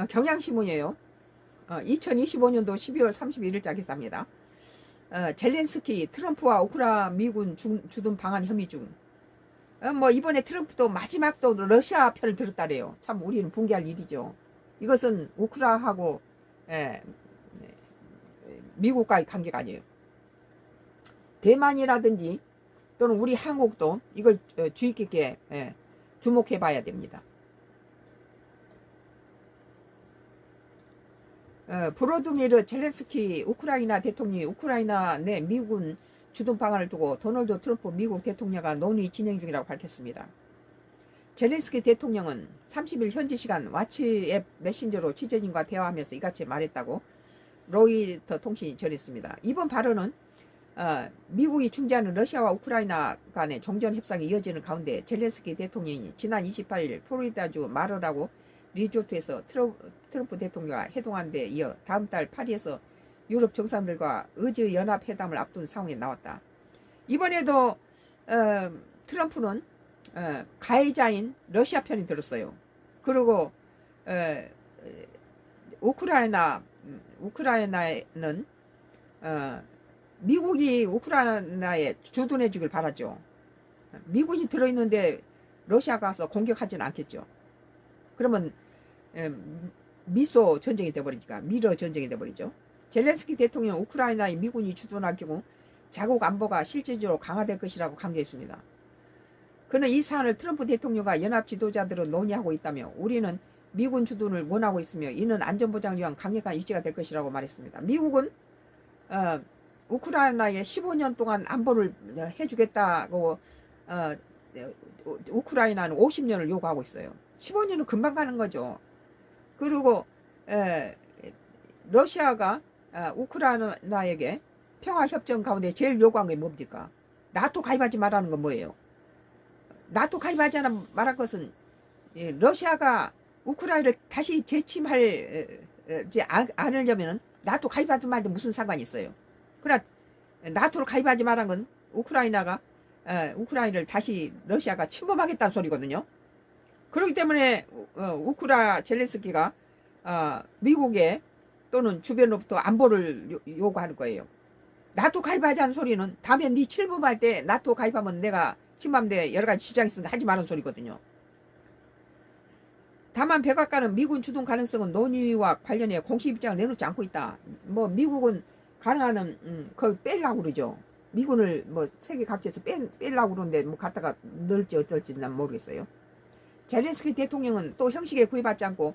경향신문이에요. 2025년도 12월 31일자 기사입니다. 젤렌스키 트럼프와 우크라 미군 주둔 방한 혐의 중. 뭐 이번에 트럼프도 마지막도 러시아 편을 들었다래요. 참 우리는 붕괴할 일이죠. 이것은 우크라하고 미국과의 관계가 아니에요. 대만이라든지 또는 우리 한국도 이걸 주의 깊게 주목해 봐야 됩니다. 브로드미르 젤렌스키 우크라이나 대통령이 우크라이나 내 미군 주둔 방안을 두고 도널드 트럼프 미국 대통령과 논의 진행 중이라고 밝혔습니다. 젤렌스키 대통령은 30일 현지 시간 왓츠앱 메신저로 취재진과 대화하면서 이같이 말했다고 로이터 통신이 전했습니다. 이번 발언은 미국이 중재하는 러시아와 우크라이나 간의 종전 협상이 이어지는 가운데 젤렌스키 대통령이 지난 28일 플로리다주 마르라고 리조트에서 트럼프 대통령과 회동한 데 이어 다음 달 파리에서 유럽 정상들과 의제 연합회담을 앞둔 상황에 나왔다. 이번에도 트럼프는 가해자인 러시아 편이 들었어요. 그리고 우크라이나는 미국이 우크라이나에 주둔해 주길 바라죠. 미군이 들어있는데 러시아가 가서 공격하지는 않겠죠. 그러면 미소 전쟁이 돼버리니까 미러 전쟁이 돼버리죠. 젤렌스키 대통령은 우크라이나에 미군이 주둔할 경우 자국 안보가 실질적으로 강화될 것이라고 강조했습니다. 그는 이 사안을 트럼프 대통령과 연합 지도자들은 논의하고 있다며 우리는 미군 주둔을 원하고 있으며 이는 안전보장을 위한 강력한 유지가 될 것이라고 말했습니다. 미국은 우크라이나에 15년 동안 안보를 해주겠다고 우크라이나는 50년을 요구하고 있어요. 15년은 금방 가는 거죠. 그리고 러시아가 우크라이나에게 평화협정 가운데 제일 요구한 게 뭡니까? 나토 가입하지 말라는 건 뭐예요? 나토 가입하지 말할 것은 러시아가 우크라이나를 다시 재침하지 않으려면 나토 가입하지 말도 무슨 상관이 있어요? 그러나 나토를 가입하지 말한 건 우크라이나가 우크라이나를 다시 러시아가 침범하겠다는 소리거든요. 그렇기 때문에 젤렌스키가 미국에 또는 주변으로부터 안보를 요구하는 거예요. 나토 가입하지 않은 소리는 다음에 네 침범할 때 나토 가입하면 내가 침범돼 여러 가지 지장이 있으니까 하지 말라는 소리거든요. 다만 백악관은 미군 주둔 가능성은 논의와 관련해 공식 입장을 내놓지 않고 있다. 뭐 미국은 가능한 그걸 빼려고 그러죠. 미군을 뭐 세계 각지에서 빼려고 그러는데 뭐 갖다가 넣을지 어쩔지 난 모르겠어요. 젤렌스키 대통령은 또 형식에 구애받지 않고